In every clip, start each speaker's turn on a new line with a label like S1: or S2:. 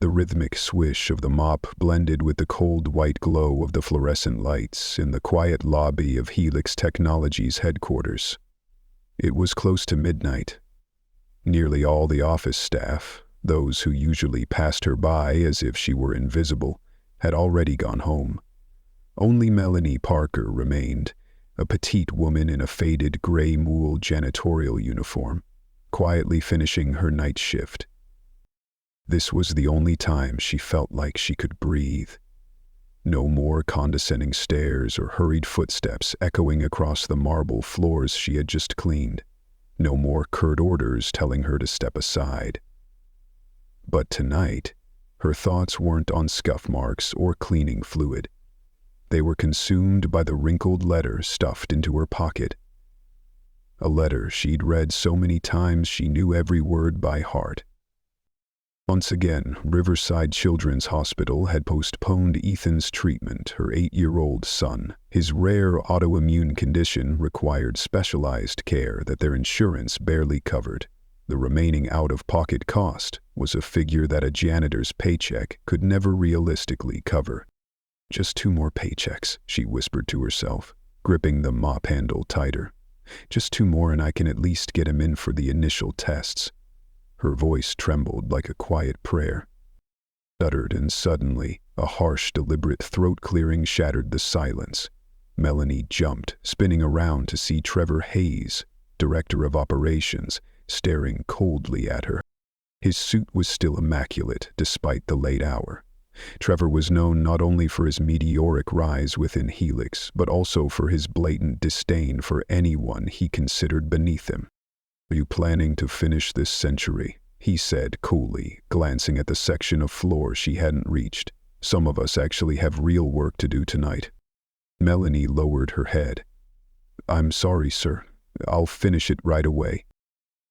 S1: The rhythmic swish of the mop blended with the cold white glow of the fluorescent lights in the quiet lobby of Helix Technologies headquarters. It was close to midnight. Nearly all the office staff, those who usually passed her by as if she were invisible, had already gone home. Only Melanie Parker remained, a petite woman in a faded gray moule janitorial uniform, quietly finishing her night shift. This was the only time she felt like she could breathe. No more condescending stares or hurried footsteps echoing across the marble floors she had just cleaned. No more curt orders telling her to step aside. But tonight, her thoughts weren't on scuff marks or cleaning fluid. They were consumed by the wrinkled letter stuffed into her pocket. A letter she'd read so many times she knew every word by heart. Once again, Riverside Children's Hospital had postponed Ethan's treatment, her 8-year-old son. His rare autoimmune condition required specialized care that their insurance barely covered. The remaining out-of-pocket cost was a figure that a janitor's paycheck could never realistically cover. Just 2 more paychecks, she whispered to herself, gripping the mop handle tighter. Just 2 more and I can at least get him in for the initial tests. Her voice trembled like a quiet prayer. Stuttered, and suddenly, a harsh, deliberate throat-clearing shattered the silence. Melanie jumped, spinning around to see Trevor Hayes, director of operations, staring coldly at her. His suit was still immaculate, despite the late hour. Trevor was known not only for his meteoric rise within Helix, but also for his blatant disdain for anyone he considered beneath him. "Are you planning to finish this century?" he said coolly, glancing at the section of floor she hadn't reached. "Some of us actually have real work to do tonight." Melanie lowered her head. "I'm sorry, sir. I'll finish it right away."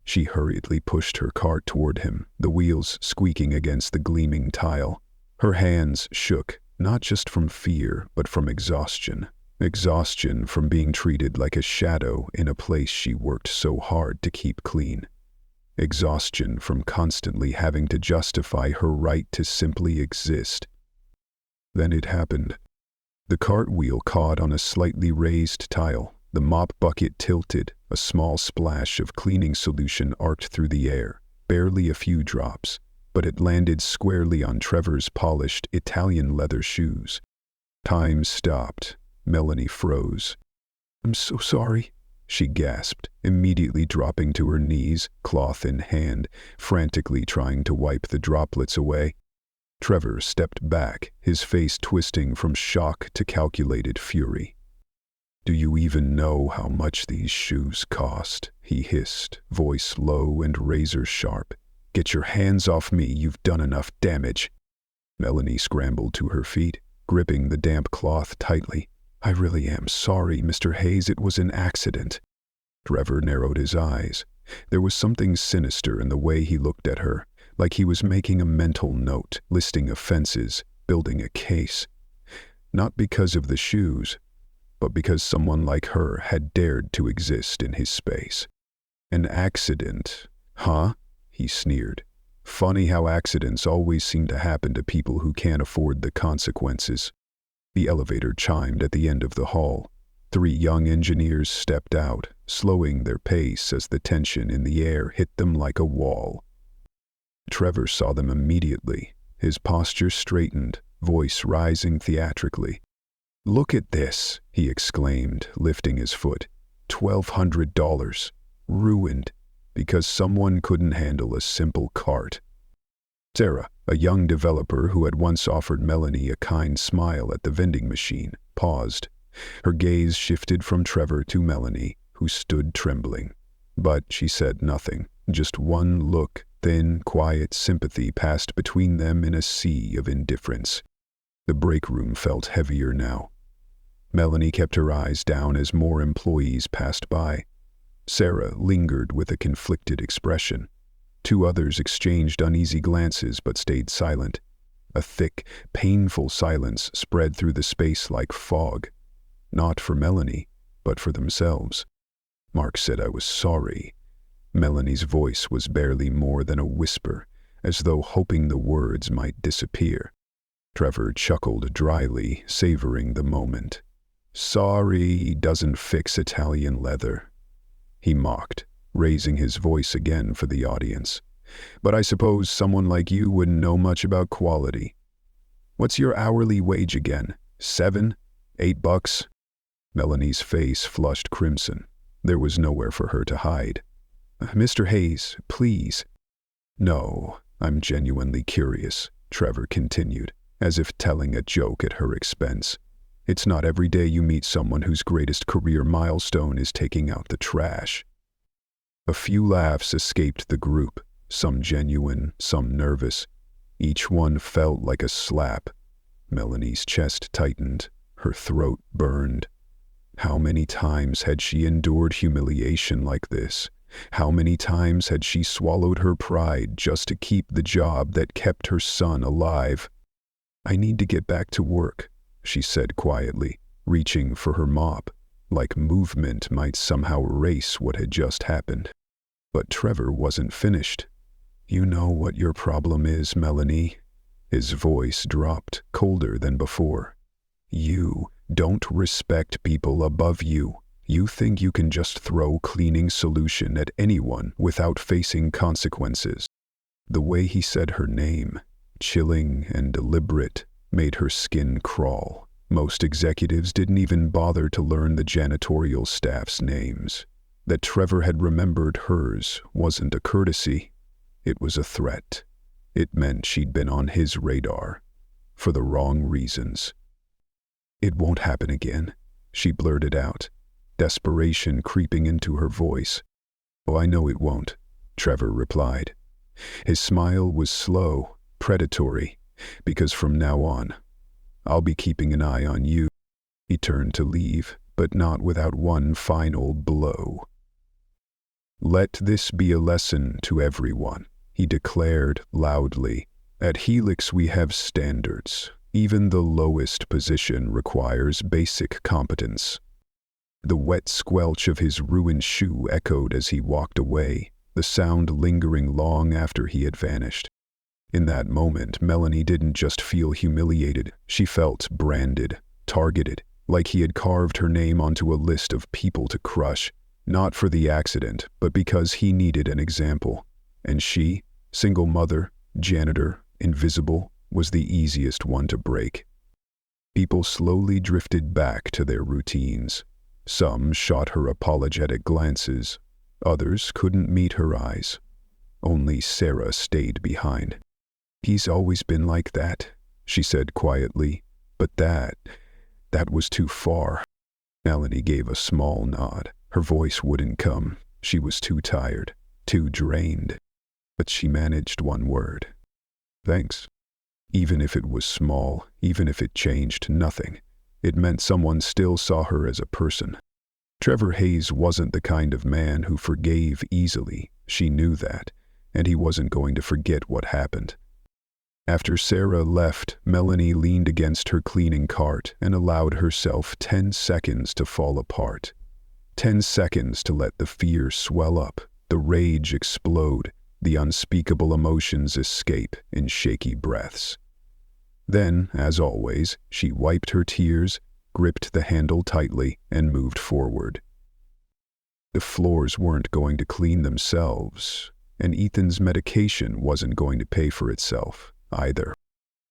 S1: She hurriedly pushed her cart toward him, the wheels squeaking against the gleaming tile. Her hands shook, not just from fear, but from exhaustion. Exhaustion from being treated like a shadow in a place she worked so hard to keep clean. Exhaustion from constantly having to justify her right to simply exist. Then it happened. The cartwheel caught on a slightly raised tile. The mop bucket tilted. A small splash of cleaning solution arced through the air, barely a few drops, but it landed squarely on Trevor's polished Italian leather shoes. Time stopped. Melanie froze. "I'm so sorry," she gasped, immediately dropping to her knees, cloth in hand, frantically trying to wipe the droplets away. Trevor stepped back, his face twisting from shock to calculated fury. "Do you even know how much these shoes cost?" he hissed, voice low and razor-sharp. "Get your hands off me, you've done enough damage." Melanie scrambled to her feet, gripping the damp cloth tightly. "I really am sorry, Mr. Hayes, it was an accident." Trevor narrowed his eyes. There was something sinister in the way he looked at her, like he was making a mental note, listing offenses, building a case. Not because of the shoes, but because someone like her had dared to exist in his space. "An accident, huh?" he sneered. "Funny how accidents always seem to happen to people who can't afford the consequences." The elevator chimed at the end of the hall. 3 young engineers stepped out, slowing their pace as the tension in the air hit them like a wall. Trevor saw them immediately, his posture straightened, voice rising theatrically. "Look at this," he exclaimed, lifting his foot. $1,200. Ruined, because someone couldn't handle a simple cart. Sarah, a young developer who had once offered Melanie a kind smile at the vending machine, paused. Her gaze shifted from Trevor to Melanie, who stood trembling. But she said nothing, just one look. Thin, quiet sympathy passed between them in a sea of indifference. The break room felt heavier now. Melanie kept her eyes down as more employees passed by. Sarah lingered with a conflicted expression. 2 others exchanged uneasy glances but stayed silent. A thick, painful silence spread through the space like fog. Not for Melanie, but for themselves. "Mark said I was sorry." Melanie's voice was barely more than a whisper, as though hoping the words might disappear. Trevor chuckled dryly, savoring the moment. "Sorry doesn't fix Italian leather," he mocked, raising his voice again for the audience. "But I suppose someone like you wouldn't know much about quality. What's your hourly wage again? $7? $8? Melanie's face flushed crimson. There was nowhere for her to hide. "Mr. Hayes, please." "No, I'm genuinely curious," Trevor continued, as if telling a joke at her expense. "It's not every day you meet someone whose greatest career milestone is taking out the trash." A few laughs escaped the group, some genuine, some nervous. Each one felt like a slap. Melanie's chest tightened, her throat burned. How many times had she endured humiliation like this? How many times had she swallowed her pride just to keep the job that kept her son alive? "I need to get back to work," she said quietly, reaching for her mop, like movement might somehow erase what had just happened. But Trevor wasn't finished. "You know what your problem is, Melanie." His voice dropped, colder than before. "You don't respect people above you. You think you can just throw cleaning solution at anyone without facing consequences." The way he said her name, chilling and deliberate, made her skin crawl. Most executives didn't even bother to learn the janitorial staff's names. That Trevor had remembered hers wasn't a courtesy. It was a threat. It meant she'd been on his radar, for the wrong reasons. "It won't happen again," she blurted out, desperation creeping into her voice. "Oh, I know it won't," Trevor replied. His smile was slow, predatory, because from now on, "I'll be keeping an eye on you." He turned to leave, but not without one final blow. "Let this be a lesson to everyone," he declared loudly. "At Helix we have standards. Even the lowest position requires basic competence." The wet squelch of his ruined shoe echoed as he walked away, the sound lingering long after he had vanished. In that moment, Melanie didn't just feel humiliated, she felt branded, targeted, like he had carved her name onto a list of people to crush, not for the accident, but because he needed an example. And she, single mother, janitor, invisible, was the easiest one to break. People slowly drifted back to their routines. Some shot her apologetic glances. Others couldn't meet her eyes. Only Sarah stayed behind. "He's always been like that," she said quietly, "but that was too far." Melanie gave a small nod. Her voice wouldn't come. She was too tired, too drained. But she managed one word. "Thanks." Even if it was small, even if it changed nothing, it meant someone still saw her as a person. Trevor Hayes wasn't the kind of man who forgave easily. She knew that, and he wasn't going to forget what happened. After Sarah left, Melanie leaned against her cleaning cart and allowed herself 10 seconds to fall apart. 10 seconds to let the fear swell up, the rage explode, the unspeakable emotions escape in shaky breaths. Then, as always, she wiped her tears, gripped the handle tightly, and moved forward. The floors weren't going to clean themselves, and Ethan's medication wasn't going to pay for itself, either.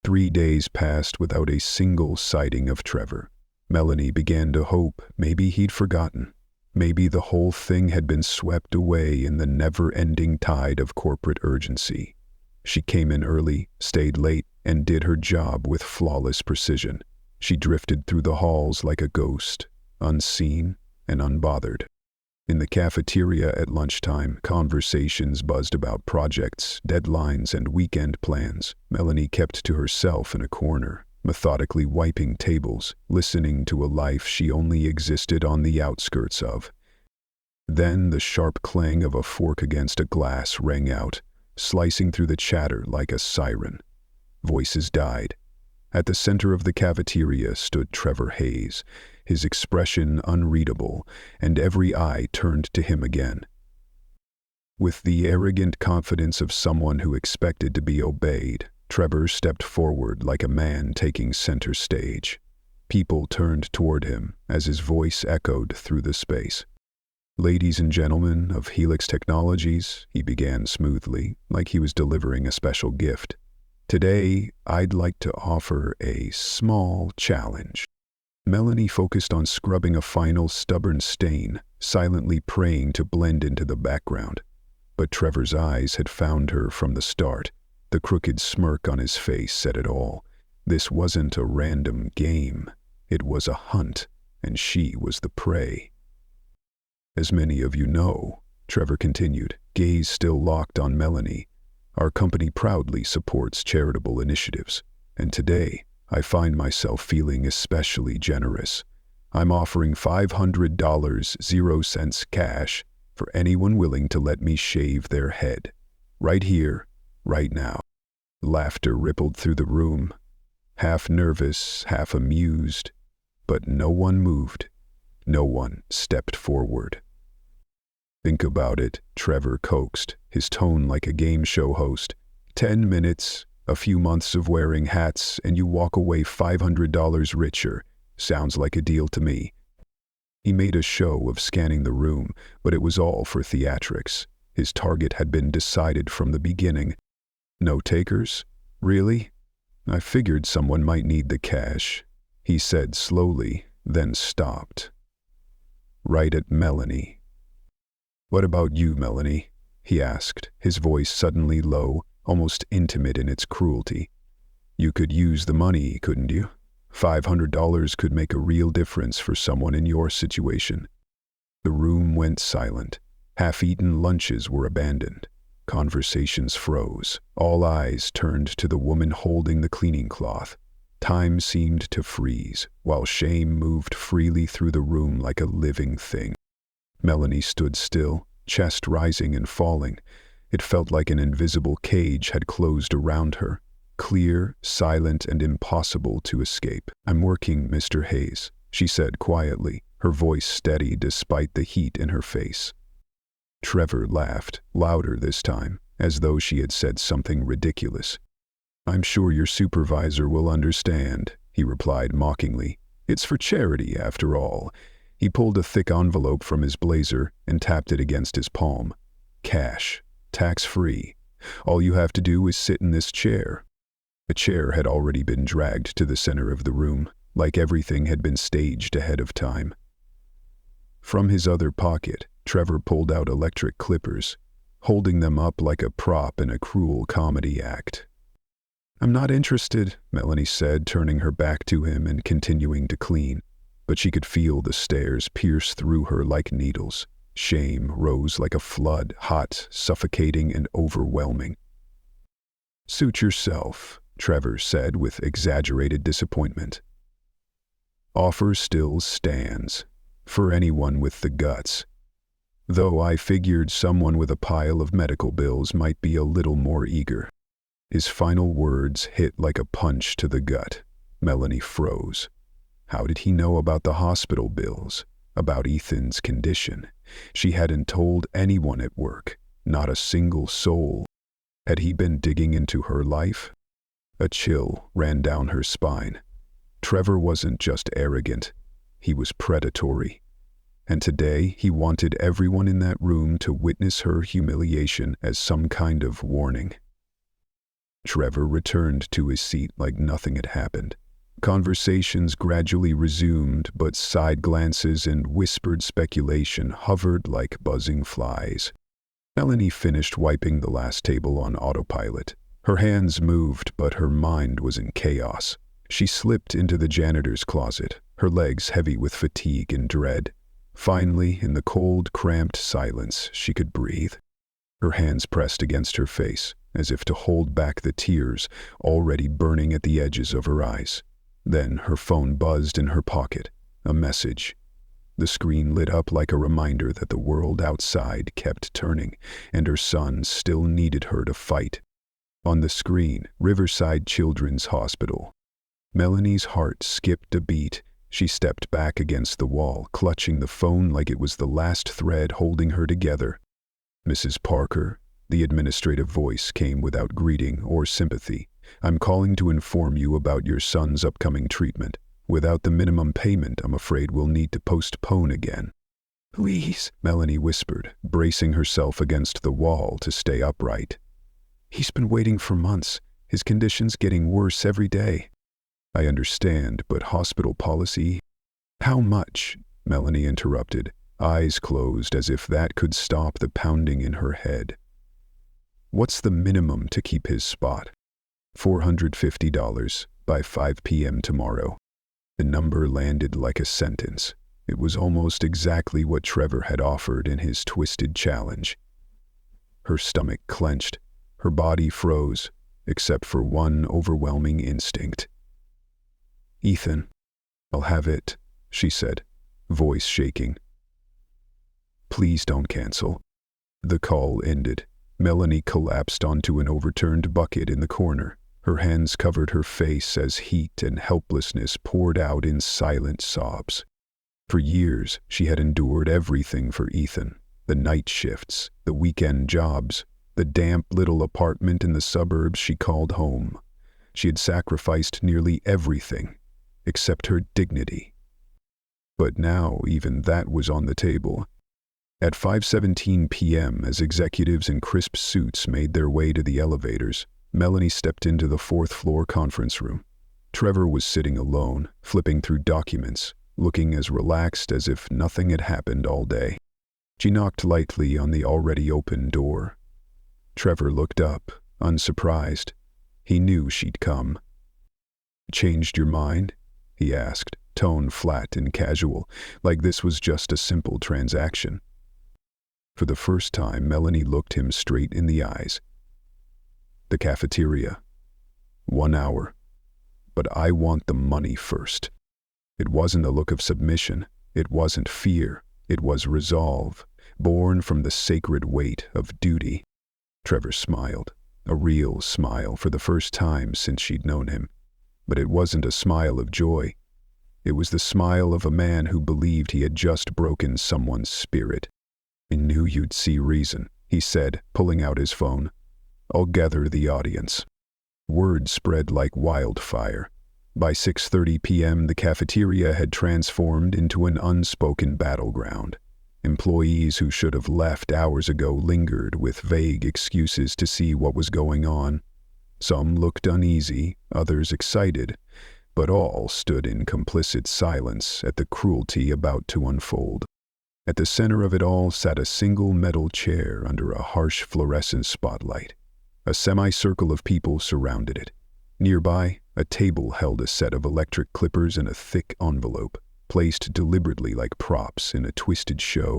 S1: 3 days passed without a single sighting of Trevor. Melanie began to hope maybe he'd forgotten. Maybe the whole thing had been swept away in the never-ending tide of corporate urgency. She came in early, stayed late, and did her job with flawless precision. She drifted through the halls like a ghost, unseen and unbothered. In the cafeteria at lunchtime, conversations buzzed about projects, deadlines, and weekend plans. Melanie kept to herself in a corner, methodically wiping tables, listening to a life she only existed on the outskirts of. Then the sharp clang of a fork against a glass rang out, slicing through the chatter like a siren. Voices died. At the center of the cafeteria stood Trevor Hayes, his expression unreadable, and every eye turned to him again. With the arrogant confidence of someone who expected to be obeyed, Trevor stepped forward like a man taking center stage. People turned toward him as his voice echoed through the space. "Ladies and gentlemen of Helix Technologies," he began smoothly, like he was delivering a special gift. "Today, I'd like to offer a small challenge." Melanie focused on scrubbing a final stubborn stain, silently praying to blend into the background. But Trevor's eyes had found her from the start. The crooked smirk on his face said it all. This wasn't a random game. It was a hunt, and she was the prey. "As many of you know," Trevor continued, gaze still locked on Melanie, "our company proudly supports charitable initiatives, and today I find myself feeling especially generous. I'm offering $500, 0 cents cash, for anyone willing to let me shave their head. Right here, right now." Laughter rippled through the room, half nervous, half amused, but no one moved. No one stepped forward. "Think about it," Trevor coaxed, his tone like a game show host. 10 minutes, a few months of wearing hats, and you walk away $500 richer. Sounds like a deal to me. He made a show of scanning the room, but it was all for theatrics. His target had been decided from the beginning. "No takers? Really? I figured someone might need the cash," he said slowly, then stopped. Right at Melanie. "What about you, Melanie?" he asked, his voice suddenly low, almost intimate in its cruelty. "You could use the money, couldn't you? $500 could make a real difference for someone in your situation." The room went silent. Half-eaten lunches were abandoned. Conversations froze. All eyes turned to the woman holding the cleaning cloth. Time seemed to freeze, while shame moved freely through the room like a living thing. Melanie stood still, chest rising and falling. It felt like an invisible cage had closed around her. Clear, silent, and impossible to escape. "I'm working, Mr. Hayes," she said quietly, her voice steady despite the heat in her face. Trevor laughed, louder this time, as though she had said something ridiculous. "I'm sure your supervisor will understand," he replied mockingly. "It's for charity, after all." He pulled a thick envelope from his blazer and tapped it against his palm. "Cash, tax-free. All you have to do is sit in this chair." A chair had already been dragged to the center of the room, like everything had been staged ahead of time. From his other pocket, Trevor pulled out electric clippers, holding them up like a prop in a cruel comedy act. "I'm not interested," Melanie said, turning her back to him and continuing to clean. But she could feel the stares pierce through her like needles. Shame rose like a flood, hot, suffocating, and overwhelming. "Suit yourself," Trevor said with exaggerated disappointment. "Offer still stands, for anyone with the guts. Though I figured someone with a pile of medical bills might be a little more eager." His final words hit like a punch to the gut. Melanie froze. How did he know about the hospital bills? About Ethan's condition? She hadn't told anyone at work, not a single soul. Had he been digging into her life? A chill ran down her spine. Trevor wasn't just arrogant, he was predatory. And today he wanted everyone in that room to witness her humiliation as some kind of warning. Trevor returned to his seat like nothing had happened. Conversations gradually resumed, but side glances and whispered speculation hovered like buzzing flies. Melanie finished wiping the last table on autopilot. Her hands moved, but her mind was in chaos. She slipped into the janitor's closet, her legs heavy with fatigue and dread. Finally, in the cold, cramped silence, she could breathe. Her hands pressed against her face, as if to hold back the tears already burning at the edges of her eyes. Then her phone buzzed in her pocket, a message. The screen lit up like a reminder that the world outside kept turning, and her son still needed her to fight. On the screen, Riverside Children's Hospital. Melanie's heart skipped a beat. She stepped back against the wall, clutching the phone like it was the last thread holding her together. Mrs. Parker, the administrative voice came without greeting or sympathy. I'm calling to inform you about your son's upcoming treatment. Without the minimum payment, I'm afraid we'll need to postpone again. Please, Melanie whispered, bracing herself against the wall to stay upright. He's been waiting for months. His condition's getting worse every day. I understand, but hospital policy... How much? Melanie interrupted, eyes closed as if that could stop the pounding in her head. What's the minimum to keep his spot? $450 by 5 p.m. tomorrow. The number landed like a sentence. It was almost exactly what Trevor had offered in his twisted challenge. Her stomach clenched. Her body froze, except for one overwhelming instinct. Ethan, I'll have it, she said, voice shaking. Please don't cancel. The call ended. Melanie collapsed onto an overturned bucket in the corner. Her hands covered her face as heat and helplessness poured out in silent sobs. For years, she had endured everything for Ethan. The night shifts, the weekend jobs, the damp little apartment in the suburbs she called home. She had sacrificed nearly everything, except her dignity. But now even that was on the table. At 5:17 p.m., as executives in crisp suits made their way to the elevators, Melanie stepped into the fourth-floor conference room. Trevor was sitting alone, flipping through documents, looking as relaxed as if nothing had happened all day. She knocked lightly on the already open door. Trevor looked up, unsurprised. He knew she'd come. Changed your mind? He asked, tone flat and casual, like this was just a simple transaction. For the first time, Melanie looked him straight in the eyes. The cafeteria. 1 hour. But I want the money first. It wasn't a look of submission. It wasn't fear. It was resolve, born from the sacred weight of duty. Trevor smiled, a real smile for the first time since she'd known him. But it wasn't a smile of joy. It was the smile of a man who believed he had just broken someone's spirit. I knew you'd see reason, he said, pulling out his phone. I'll gather the audience. Word spread like wildfire. By 6:30 p.m., the cafeteria had transformed into an unspoken battleground. Employees who should have left hours ago lingered with vague excuses to see what was going on. Some looked uneasy, others excited, but all stood in complicit silence at the cruelty about to unfold. At the center of it all sat a single metal chair under a harsh fluorescent spotlight. A semicircle of people surrounded it. Nearby, a table held a set of electric clippers and a thick envelope, placed deliberately like props in a twisted show.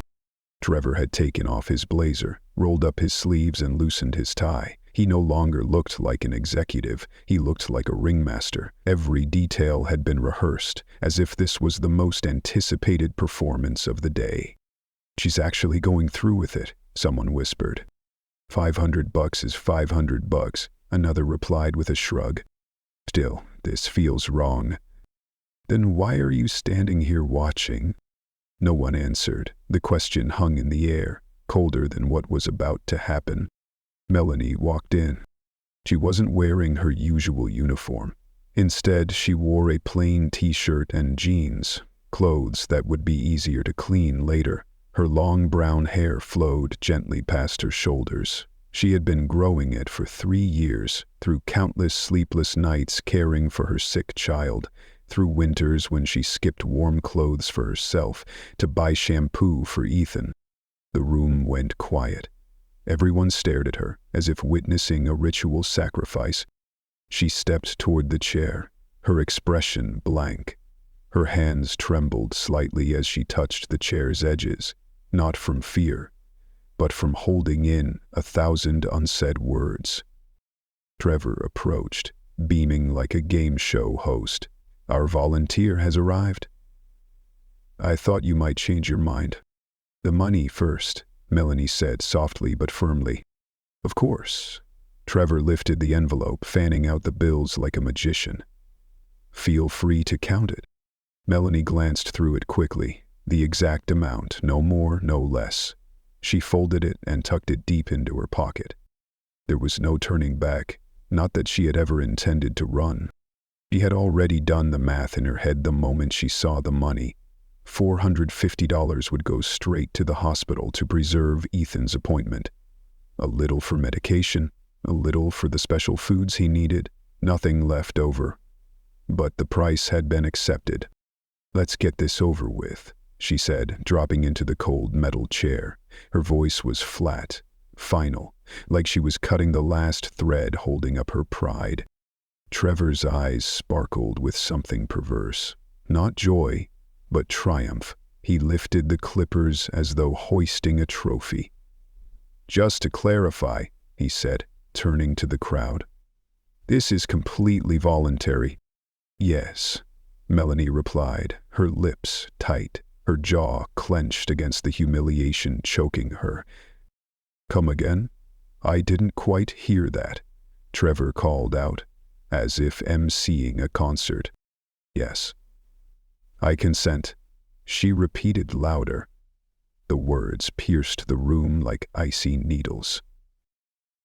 S1: Trevor had taken off his blazer, rolled up his sleeves and loosened his tie. He no longer looked like an executive, he looked like a ringmaster. Every detail had been rehearsed, as if this was the most anticipated performance of the day. She's actually going through with it, someone whispered. $500 is $500, another replied with a shrug. Still, this feels wrong. Then why are you standing here watching? No one answered. The question hung in the air, colder than what was about to happen. Melanie walked in. She wasn't wearing her usual uniform. Instead, she wore a plain t-shirt and jeans, clothes that would be easier to clean later. Her long brown hair flowed gently past her shoulders. She had been growing it for 3 years, through countless sleepless nights caring for her sick child, through winters when she skipped warm clothes for herself to buy shampoo for Ethan. The room went quiet. Everyone stared at her, as if witnessing a ritual sacrifice. She stepped toward the chair, her expression blank. Her hands trembled slightly as she touched the chair's edges, not from fear, but from holding in 1,000 unsaid words. Trevor approached, beaming like a game show host. Our volunteer has arrived. I thought you might change your mind. The money first, Melanie said softly but firmly. Of course. Trevor lifted the envelope, fanning out the bills like a magician. Feel free to count it. Melanie glanced through it quickly. The exact amount, no more, no less. She folded it and tucked it deep into her pocket. There was no turning back, not that she had ever intended to run. She had already done the math in her head the moment she saw the money. $450 would go straight to the hospital to preserve Ethan's appointment. A little for medication, a little for the special foods he needed, nothing left over. But the price had been accepted. "Let's get this over with," she said, dropping into the cold metal chair. Her voice was flat, final, like she was cutting the last thread holding up her pride. Trevor's eyes sparkled with something perverse. Not joy, but triumph. He lifted the clippers as though hoisting a trophy. "Just to clarify," he said, turning to the crowd, "this is completely voluntary." "Yes," Melanie replied, her lips tight, her jaw clenched against the humiliation choking her. "Come again?" "I didn't quite hear that," Trevor called out, as if emceeing a concert. "Yes." "I consent," she repeated louder. The words pierced the room like icy needles.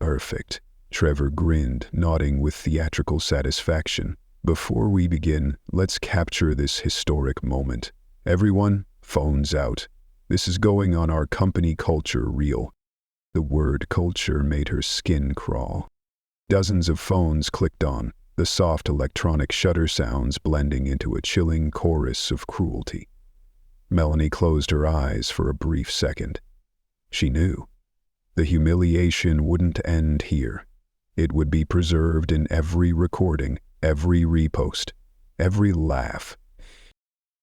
S1: "Perfect," Trevor grinned, nodding with theatrical satisfaction. "Before we begin, let's capture this historic moment. Everyone, phones out. This is going on our company culture reel." The word culture made her skin crawl. Dozens of phones clicked on, the soft electronic shutter sounds blending into a chilling chorus of cruelty. Melanie closed her eyes for a brief second. She knew. The humiliation wouldn't end here. It would be preserved in every recording, every repost, every laugh.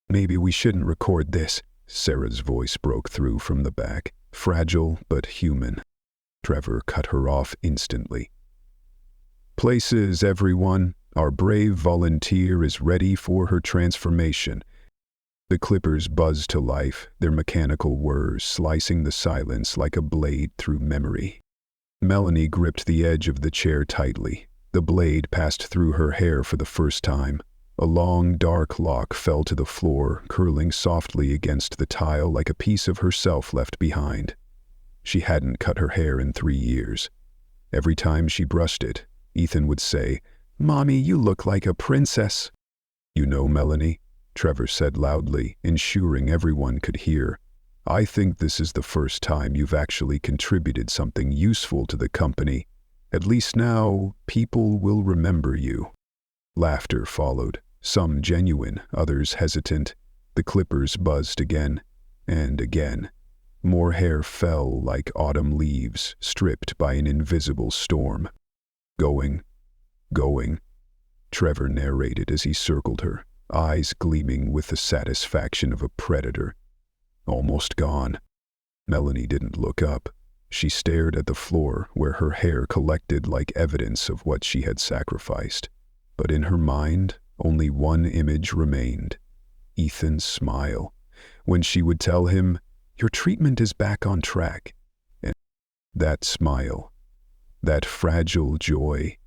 S1: "Maybe we shouldn't record this," Sarah's voice broke through from the back, fragile but human. Trevor cut her off instantly. "Places, everyone. Our brave volunteer is ready for her transformation." The clippers buzzed to life, their mechanical whirs slicing the silence like a blade through memory. Melanie gripped the edge of the chair tightly. The blade passed through her hair for the first time. A long, dark lock fell to the floor, curling softly against the tile like a piece of herself left behind. She hadn't cut her hair in 3 years. Every time she brushed it, Ethan would say, "Mommy, you look like a princess." "You know, Melanie," Trevor said loudly, ensuring everyone could hear, "I think this is the first time you've actually contributed something useful to the company. At least now, people will remember you." Laughter followed, some genuine, others hesitant. The clippers buzzed again, and again. More hair fell like autumn leaves, stripped by an invisible storm. "Going, going," Trevor narrated as he circled her, eyes gleaming with the satisfaction of a predator. "Almost gone." Melanie didn't look up. She stared at the floor where her hair collected like evidence of what she had sacrificed. But in her mind, only one image remained. Ethan's smile. When she would tell him, "Your treatment is back on track." And that smile, that fragile joy,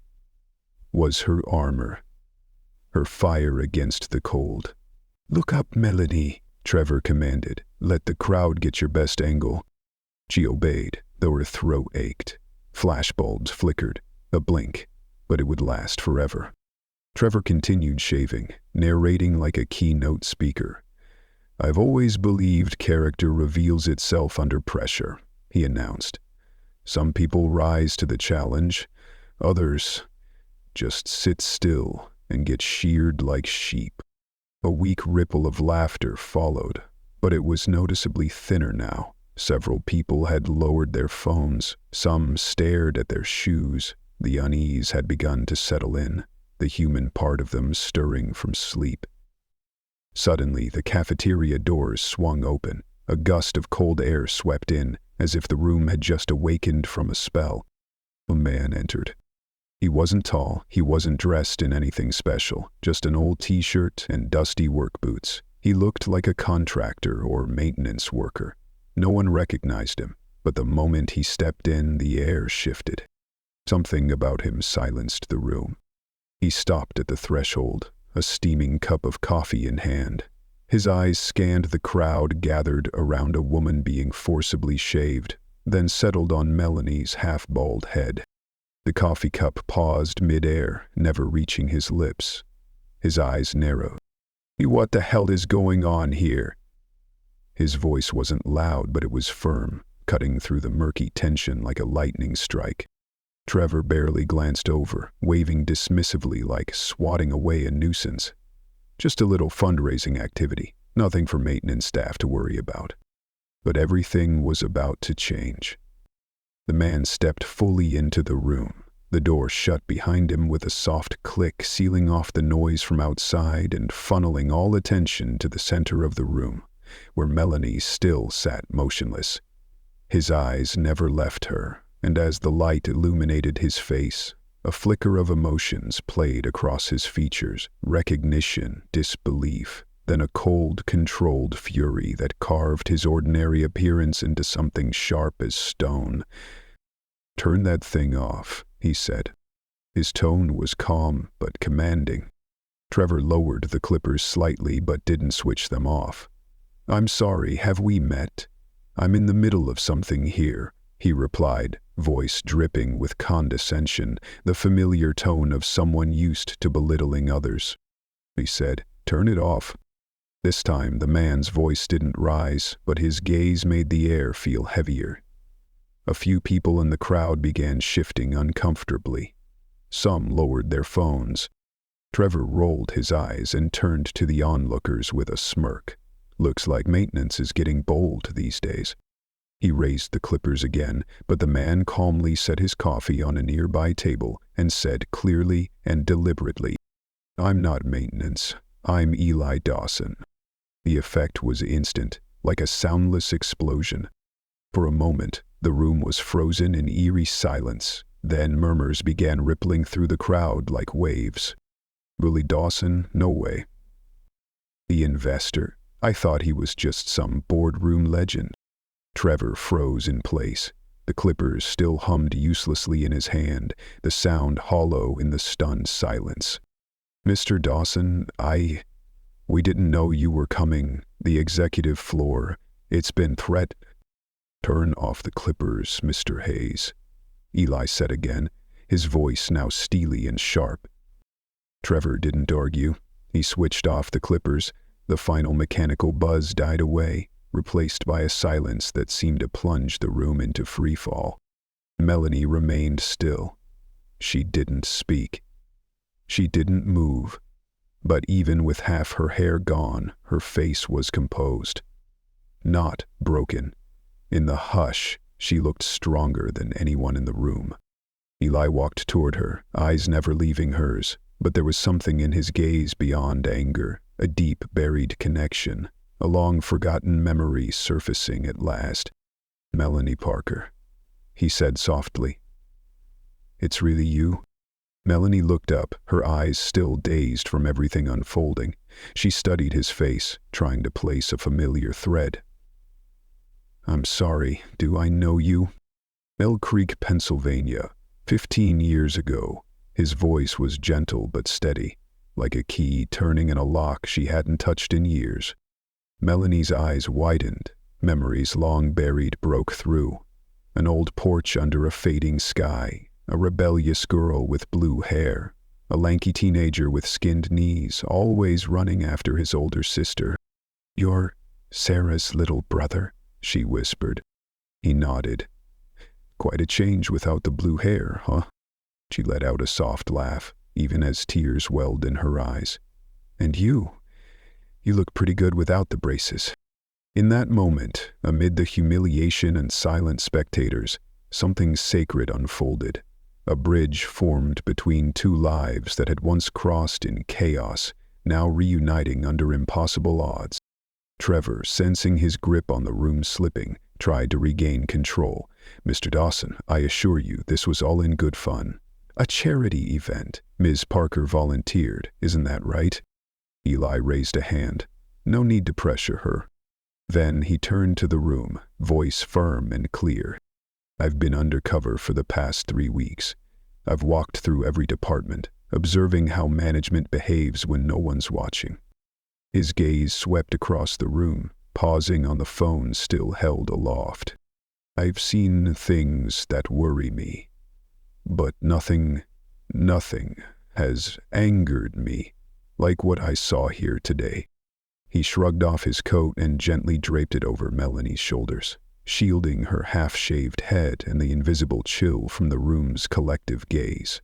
S1: was her armor, her fire against the cold. "Look up, Melanie," Trevor commanded. "Let the crowd get your best angle." She obeyed, though her throat ached. Flashbulbs flickered, a blink, but it would last forever. Trevor continued shaving, narrating like a keynote speaker. "I've always believed character reveals itself under pressure," he announced. "Some people rise to the challenge, others just sit still and get sheared like sheep." A weak ripple of laughter followed, but it was noticeably thinner now. Several people had lowered their phones, some stared at their shoes. The unease had begun to settle in, the human part of them stirring from sleep. Suddenly, the cafeteria doors swung open. A gust of cold air swept in, as if the room had just awakened from a spell. A man entered. He wasn't tall, he wasn't dressed in anything special, just an old t-shirt and dusty work boots. He looked like a contractor or maintenance worker. No one recognized him, but the moment he stepped in, the air shifted. Something about him silenced the room. He stopped at the threshold, a steaming cup of coffee in hand. His eyes scanned the crowd gathered around a woman being forcibly shaved, then settled on Melanie's half-bald head. The coffee cup paused mid-air, never reaching his lips. His eyes narrowed. "What the hell is going on here?" His voice wasn't loud, but it was firm, cutting through the murky tension like a lightning strike. Trevor barely glanced over, waving dismissively like swatting away a nuisance. Just a little fundraising activity, nothing for maintenance staff to worry about. But everything was about to change. The man stepped fully into the room. The door shut behind him with a soft click, sealing off the noise from outside and funneling all attention to the center of the room, where Melanie still sat motionless. His eyes never left her, and as the light illuminated his face, a flicker of emotions played across his features: recognition, disbelief, then a cold, controlled fury that carved his ordinary appearance into something sharp as stone. "Turn that thing off," he said. His tone was calm but commanding. Trevor lowered the clippers slightly but didn't switch them off. "I'm sorry, have we met? I'm in the middle of something here," he replied, voice dripping with condescension, the familiar tone of someone used to belittling others. He said, "Turn it off." This time the man's voice didn't rise, but his gaze made the air feel heavier. A few people in the crowd began shifting uncomfortably. Some lowered their phones. Trevor rolled his eyes and turned to the onlookers with a smirk. "Looks like maintenance is getting bold these days." He raised the clippers again, but the man calmly set his coffee on a nearby table and said clearly and deliberately, "I'm not maintenance. I'm Eli Dawson." The effect was instant, like a soundless explosion. For a moment, the room was frozen in eerie silence. Then murmurs began rippling through the crowd like waves. "Willie Dawson? No way." "The investor? I thought he was just some boardroom legend." Trevor froze in place. The clippers still hummed uselessly in his hand, the sound hollow in the stunned silence. "Mr. Dawson, we didn't know you were coming. The executive floor. It's been threat." "Turn off the clippers, Mr. Hayes," Eli said again, his voice now steely and sharp. Trevor didn't argue. He switched off the clippers. The final mechanical buzz died away, replaced by a silence that seemed to plunge the room into freefall. Melanie remained still. She didn't speak. She didn't move. But even with half her hair gone, her face was composed. Not broken. In the hush, she looked stronger than anyone in the room. Eli walked toward her, eyes never leaving hers, but there was something in his gaze beyond anger, a deep buried connection, a long-forgotten memory surfacing at last. "Melanie Parker," he said softly. "It's really you?" Melanie looked up, her eyes still dazed from everything unfolding. She studied his face, trying to place a familiar thread. "I'm sorry, do I know you?" "Mill Creek, Pennsylvania, 15 years ago." His voice was gentle but steady, like a key turning in a lock she hadn't touched in years. Melanie's eyes widened. Memories long buried broke through. An old porch under a fading sky, a rebellious girl with blue hair, a lanky teenager with skinned knees, always running after his older sister. "You're Sarah's little brother?" she whispered. He nodded. "Quite a change without the blue hair, huh?" She let out a soft laugh, even as tears welled in her eyes. "And you look pretty good without the braces." In that moment, amid the humiliation and silent spectators, something sacred unfolded. A bridge formed between two lives that had once crossed in chaos, now reuniting under impossible odds. Trevor, sensing his grip on the room slipping, tried to regain control. "Mr. Dawson, I assure you this was all in good fun. A charity event," Ms. Parker volunteered, "isn't that right?" Eli raised a hand. No need to pressure her. Then he turned to the room, voice firm and clear. "I've been undercover for the past 3 weeks. I've walked through every department, observing how management behaves when no one's watching. His gaze swept across the room, pausing on the phone still held aloft. "I've seen things that worry me, but nothing has angered me like what I saw here today." He shrugged off his coat and gently draped it over Melanie's shoulders, shielding her half-shaved head and the invisible chill from the room's collective gaze.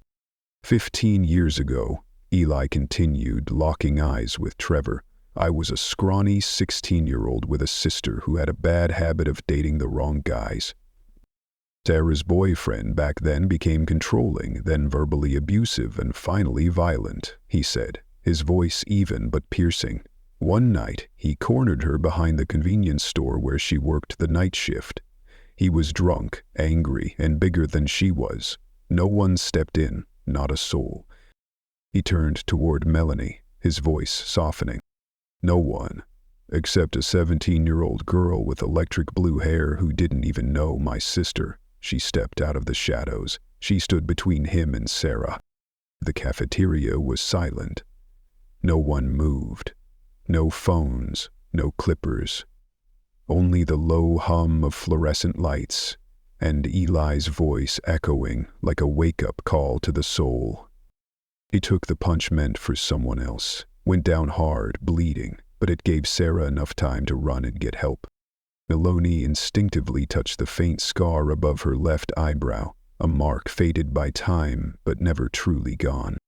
S1: 15 years ago, Eli continued, locking eyes with Trevor, I was a scrawny 16-year-old with a sister who had a bad habit of dating the wrong guys. Sarah's boyfriend back then became controlling, then verbally abusive, and finally violent, he said, his voice even but piercing. One night, he cornered her behind the convenience store where she worked the night shift. He was drunk, angry, and bigger than she was. No one stepped in, not a soul. He turned toward Melanie, his voice softening. No one, except a 17-year-old girl with electric blue hair who didn't even know my sister. She stepped out of the shadows. She stood between him and Sarah. The cafeteria was silent. No one moved. No phones, no clippers. Only the low hum of fluorescent lights, and Eli's voice echoing like a wake-up call to the soul. He took the punch meant for someone else, went down hard, bleeding, but it gave Sarah enough time to run and get help. Melanie instinctively touched the faint scar above her left eyebrow, a mark faded by time but never truly gone.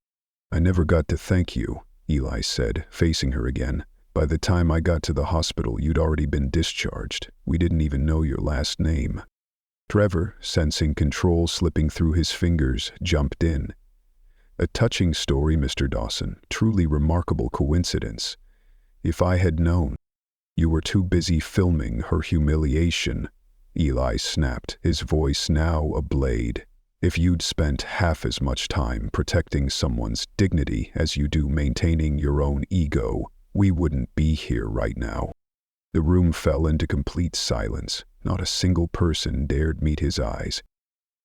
S1: I never got to thank you, Eli said, facing her again. By the time I got to the hospital, you'd already been discharged. We didn't even know your last name. Trevor, sensing control slipping through his fingers, jumped in. A touching story, Mr. Dawson. Truly remarkable coincidence. If I had known. You were too busy filming her humiliation, Eli snapped, his voice now a blade. If you'd spent half as much time protecting someone's dignity as you do maintaining your own ego, we wouldn't be here right now. The room fell into complete silence. Not a single person dared meet his eyes.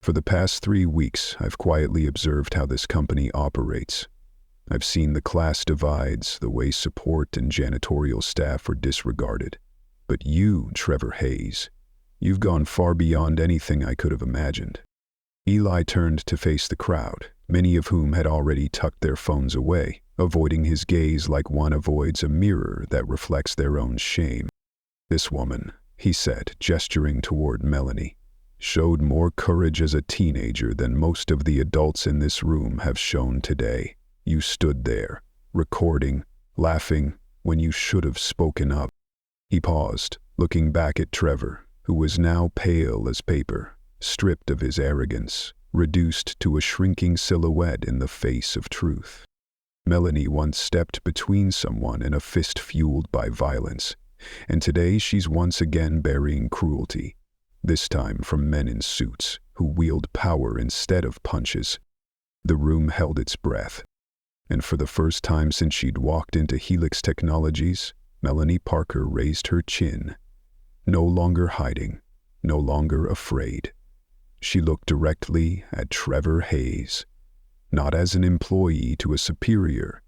S1: For the past 3 weeks, I've quietly observed how this company operates. I've seen the class divides, the way support and janitorial staff are disregarded. But you, Trevor Hayes, you've gone far beyond anything I could have imagined. Eli turned to face the crowd, many of whom had already tucked their phones away, avoiding his gaze like one avoids a mirror that reflects their own shame. This woman, he said, gesturing toward Melanie, showed more courage as a teenager than most of the adults in this room have shown today. You stood there, recording, laughing, when you should have spoken up. He paused, looking back at Trevor, who was now pale as paper, stripped of his arrogance, reduced to a shrinking silhouette in the face of truth. Melanie once stepped between someone in a fist fueled by violence, and today she's once again burying cruelty, this time from men in suits who wield power instead of punches. The room held its breath. And for the first time since she'd walked into Helix Technologies, Melanie Parker raised her chin. No longer hiding, no longer afraid. She looked directly at Trevor Hayes, not as an employee to a superior,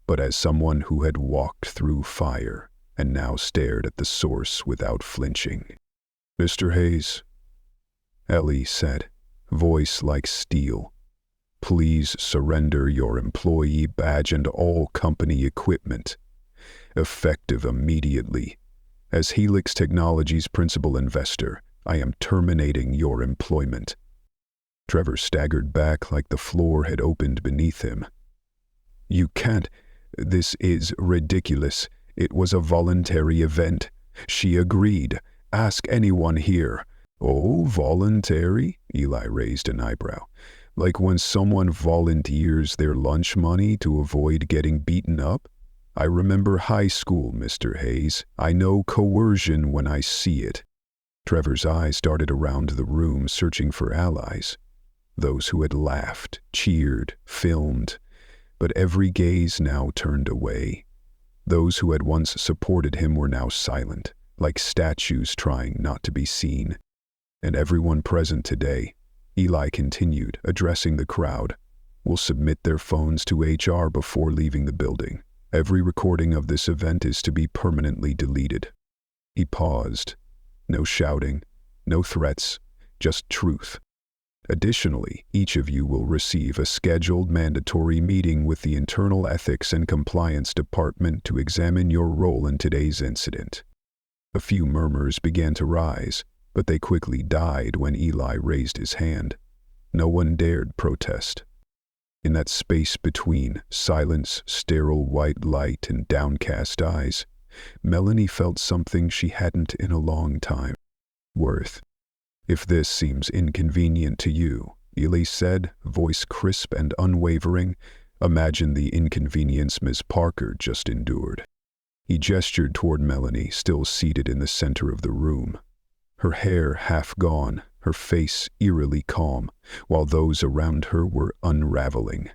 S1: but as someone who had walked through fire and now stared at the source without flinching. Mr. Hayes, Ellie said, voice like steel. Please surrender your employee badge and all company equipment. Effective immediately. As Helix Technologies' principal investor, I am terminating your employment. Trevor staggered back like the floor had opened beneath him. You can't. This is ridiculous. It was a voluntary event. She agreed. Ask anyone here. Oh, voluntary? Eli raised an eyebrow. Like when someone volunteers their lunch money to avoid getting beaten up? I remember high school, Mr. Hayes. I know coercion when I see it. Trevor's eyes darted around the room, searching for allies. Those who had laughed, cheered, filmed. But every gaze now turned away. Those who had once supported him were now silent, like statues trying not to be seen. And everyone present today, Eli continued, addressing the crowd, will submit their phones to HR before leaving the building. Every recording of this event is to be permanently deleted." He paused. No shouting, no threats, just truth. "Additionally, each of you will receive a scheduled mandatory meeting with the Internal Ethics and Compliance Department to examine your role in today's incident." A few murmurs began to rise, but they quickly died when Eli raised his hand. No one dared protest. In that space between silence, sterile white light, and downcast eyes, Melanie felt something she hadn't in a long time. Worth. "If this seems inconvenient to you," Eli said, voice crisp and unwavering, "imagine the inconvenience Ms. Parker just endured." He gestured toward Melanie, still seated in the center of the room. Her hair half gone, her face eerily calm, while those around her were unraveling.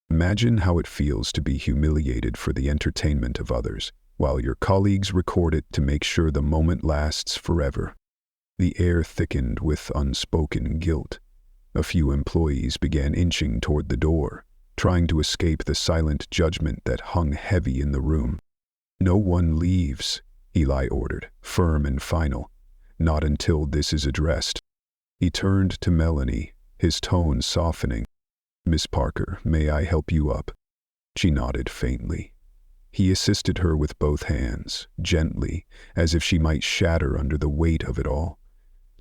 S1: "Imagine how it feels to be humiliated for the entertainment of others, while your colleagues record it to make sure the moment lasts forever." The air thickened with unspoken guilt. A few employees began inching toward the door, trying to escape the silent judgment that hung heavy in the room. "No one leaves," Eli ordered, firm and final. "Not until this is addressed." He turned to Melanie, his tone softening. "Miss Parker, may I help you up?" She nodded faintly. He assisted her with both hands, gently, as if she might shatter under the weight of it all.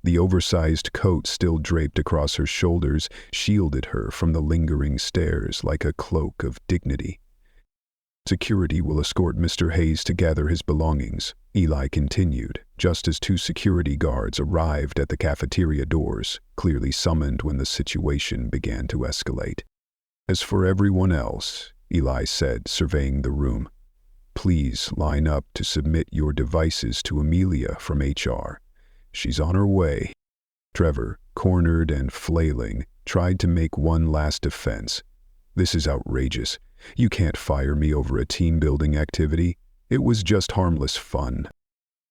S1: The oversized coat still draped across her shoulders shielded her from the lingering stares like a cloak of dignity. "Security will escort Mr. Hayes to gather his belongings," Eli continued, just as two security guards arrived at the cafeteria doors, clearly summoned when the situation began to escalate. "As for everyone else," Eli said, surveying the room, "please line up to submit your devices to Amelia from HR. She's on her way." Trevor, cornered and flailing, tried to make one last defense. "This is outrageous. You can't fire me over a team-building activity. It was just harmless fun."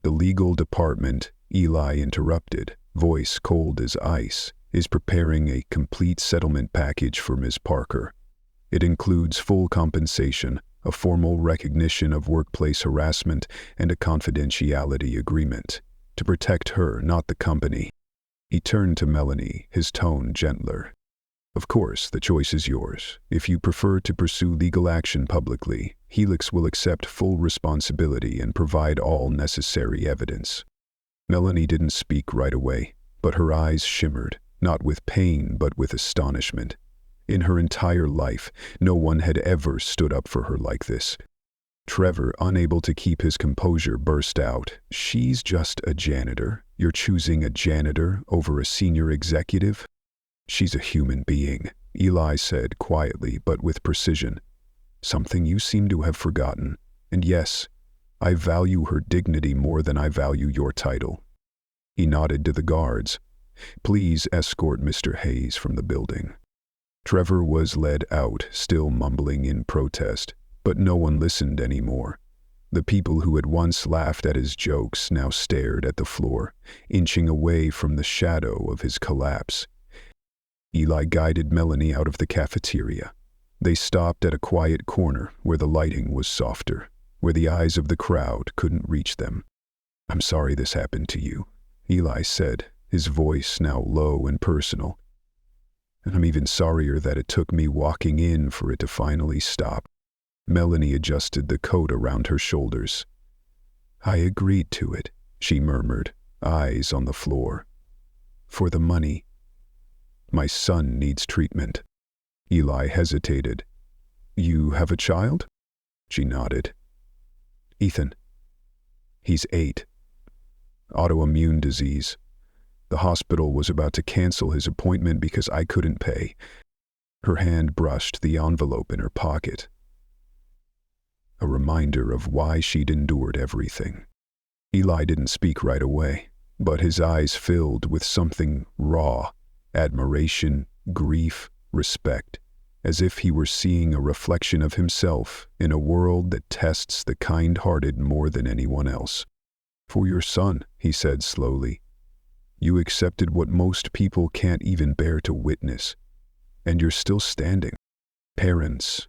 S1: "The legal department," Eli interrupted, voice cold as ice, "is preparing a complete settlement package for Ms. Parker. It includes full compensation, a formal recognition of workplace harassment, and a confidentiality agreement. To protect her, not the company." He turned to Melanie, his tone gentler. "Of course, the choice is yours. If you prefer to pursue legal action publicly, Helix will accept full responsibility and provide all necessary evidence." Melanie didn't speak right away, but her eyes shimmered, not with pain but with astonishment. In her entire life, no one had ever stood up for her like this. Trevor, unable to keep his composure, burst out, "She's just a janitor. You're choosing a janitor over a senior executive?" "She's a human being," Eli said quietly but with precision. "Something you seem to have forgotten. And yes, I value her dignity more than I value your title." He nodded to the guards. "Please escort Mr. Hayes from the building." Trevor was led out, still mumbling in protest, but no one listened anymore. The people who had once laughed at his jokes now stared at the floor, inching away from the shadow of his collapse. Eli guided Melanie out of the cafeteria. They stopped at a quiet corner where the lighting was softer, where the eyes of the crowd couldn't reach them. "I'm sorry this happened to you," Eli said, his voice now low and personal. "And I'm even sorrier that it took me walking in for it to finally stop." Melanie adjusted the coat around her shoulders. "I agreed to it," she murmured, eyes on the floor. "For the money. My son needs treatment." Eli hesitated. "You have a child?" She nodded. "Ethan. He's 8. Autoimmune disease. The hospital was about to cancel his appointment because I couldn't pay." Her hand brushed the envelope in her pocket. A reminder of why she'd endured everything. Eli didn't speak right away, but his eyes filled with something raw, admiration, grief, respect, as if he were seeing a reflection of himself in a world that tests the kind-hearted more than anyone else. "For your son," he said slowly, "you accepted what most people can't even bear to witness, and you're still standing. Parents,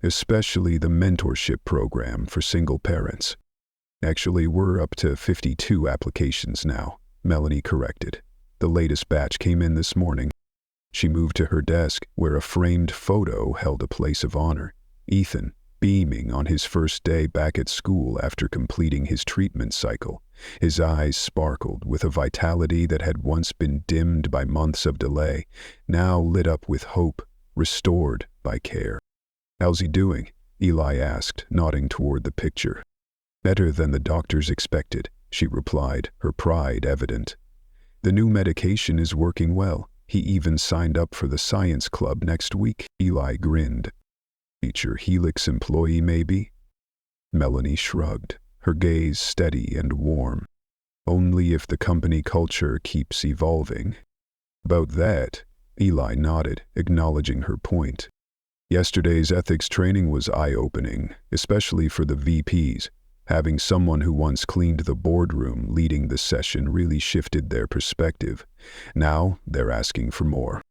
S1: especially the mentorship program for single parents. Actually, we're up to 52 applications now, Melanie corrected. The latest batch came in this morning. She moved to her desk, where a framed photo held a place of honor. Ethan, beaming on his first day back at school after completing his treatment cycle. His eyes sparkled with a vitality that had once been dimmed by months of delay, now lit up with hope, restored by care. "How's he doing?" Eli asked, nodding toward the picture. "Better than the doctors expected," she replied, her pride evident. "The new medication is working well. He even signed up for the science club next week." Eli grinned. "Future Helix employee, maybe?" Melanie shrugged, her gaze steady and warm. "Only if the company culture keeps evolving." "About that," Eli nodded, acknowledging her point. "Yesterday's ethics training was eye-opening, especially for the VPs. Having someone who once cleaned the boardroom leading the session really shifted their perspective. Now they're asking for more."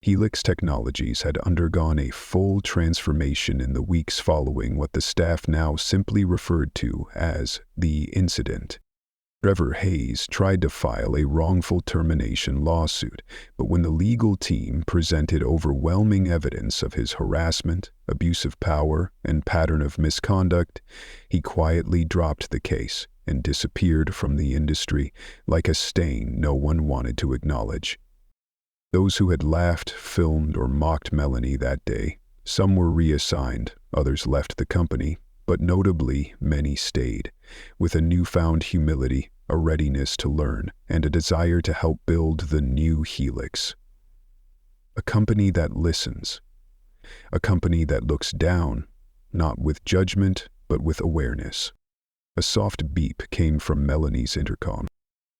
S1: Helix Technologies had undergone a full transformation in the weeks following what the staff now simply referred to as the incident. Trevor Hayes tried to file a wrongful termination lawsuit, but when the legal team presented overwhelming evidence of his harassment, abuse of power, and pattern of misconduct, he quietly dropped the case and disappeared from the industry like a stain no one wanted to acknowledge. Those who had laughed, filmed, or mocked Melanie that day, some were reassigned, others left the company, but notably, many stayed, with a newfound humility, a readiness to learn, and a desire to help build the new Helix. A company that listens. A company that looks down, not with judgment, but with awareness. A soft beep came from Melanie's intercom.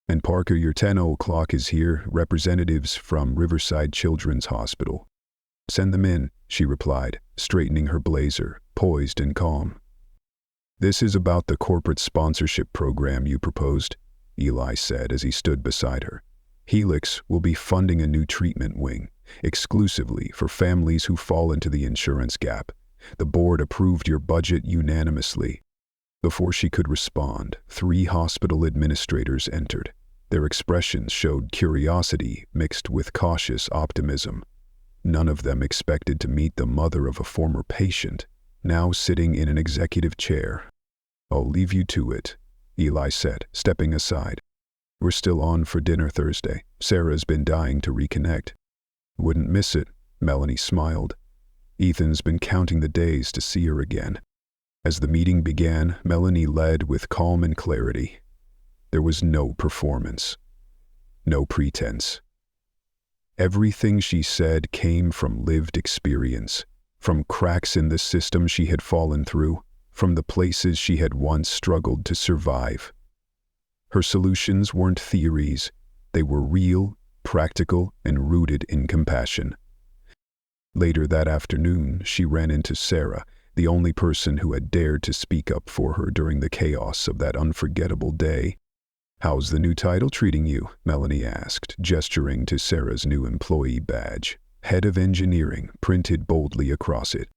S1: "And Parker, your 10 o'clock is here, representatives from Riverside Children's Hospital." "Send them in," she replied, straightening her blazer, poised and calm. "This is about the corporate sponsorship program you proposed," Eli said as he stood beside her. "Helix will be funding a new treatment wing, exclusively for families who fall into the insurance gap. The board approved your budget unanimously." Before she could respond, 3 hospital administrators entered. Their expressions showed curiosity mixed with cautious optimism. None of them expected to meet the mother of a former patient, now sitting in an executive chair. "I'll leave you to it," Eli said, stepping aside. "We're still on for dinner Thursday. Sarah's been dying to reconnect." "Wouldn't miss it," Melanie smiled. "Ethan's been counting the days to see her again." As the meeting began, Melanie led with calm and clarity. There was no performance, no pretense. Everything she said came from lived experience, from cracks in the system she had fallen through, from the places she had once struggled to survive. Her solutions weren't theories, they were real, practical, and rooted in compassion. Later that afternoon, she ran into Sarah, the only person who had dared to speak up for her during the chaos of that unforgettable day. "How's the new title treating you?" Melanie asked, gesturing to Sarah's new employee badge, Head of Engineering, printed boldly across it.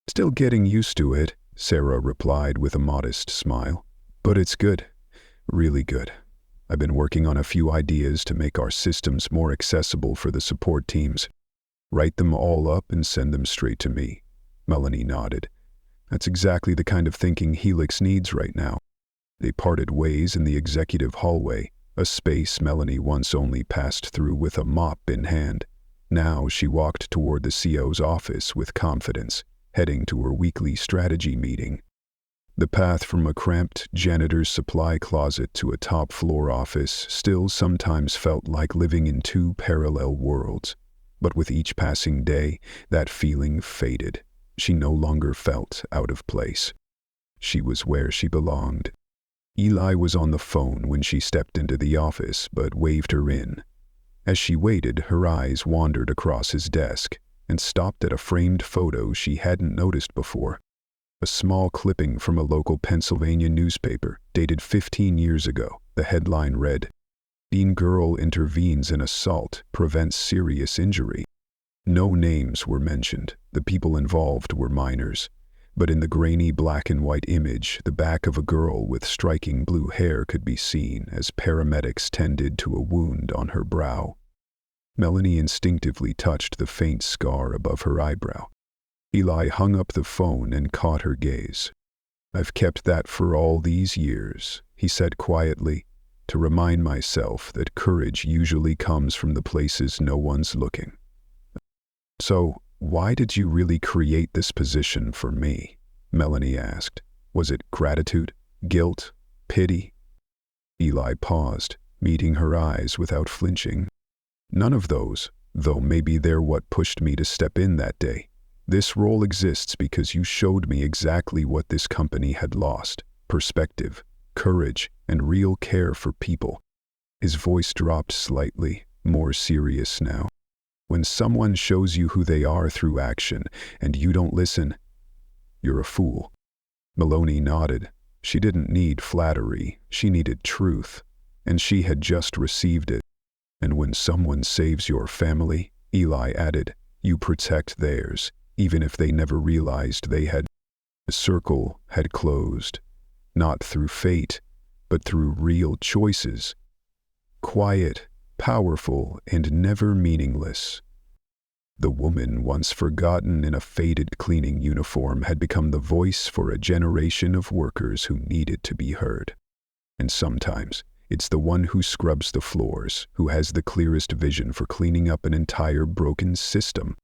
S1: "Still getting used to it," Sarah replied with a modest smile. "But it's good, really good. I've been working on a few ideas to make our systems more accessible for the support teams. Write them all up and send them straight to me." Melanie nodded. "That's exactly the kind of thinking Helix needs right now." They parted ways in the executive hallway, a space Melanie once only passed through with a mop in hand. Now she walked toward the CO's office with confidence, heading to her weekly strategy meeting. The path from a cramped janitor's supply closet to a top-floor office still sometimes felt like living in 2 parallel worlds. But with each passing day, that feeling faded. She no longer felt out of place. She was where she belonged. Eli was on the phone when she stepped into the office, but waved her in. As she waited, her eyes wandered across his desk and stopped at a framed photo she hadn't noticed before. A small clipping from a local Pennsylvania newspaper, dated 15 years ago. The headline read, "Teen girl intervenes in assault, prevents serious injury." No names were mentioned. The people involved were minors. But in the grainy black and white image, the back of a girl with striking blue hair could be seen as paramedics tended to a wound on her brow. Melanie instinctively touched the faint scar above her eyebrow. Eli hung up the phone and caught her gaze. "I've kept that for all these years," he said quietly, "to remind myself that courage usually comes from the places no one's looking." "So, why did you really create this position for me?" Melanie asked. "Was it gratitude, guilt, pity?" Eli paused, meeting her eyes without flinching. "None of those, though maybe they're what pushed me to step in that day. This role exists because you showed me exactly what this company had lost: perspective, courage, and real care for people." His voice dropped slightly, more serious now. "When someone shows you who they are through action, and you don't listen, you're a fool." Maloney nodded. She didn't need flattery, she needed truth, and she had just received it. "And when someone saves your family," Eli added, "you protect theirs, even if they never realized they had." The circle had closed, not through fate, but through real choices. Quiet, powerful, and never meaningless. The woman once forgotten in a faded cleaning uniform had become the voice for a generation of workers who needed to be heard. And sometimes, it's the one who scrubs the floors, who has the clearest vision for cleaning up an entire broken system,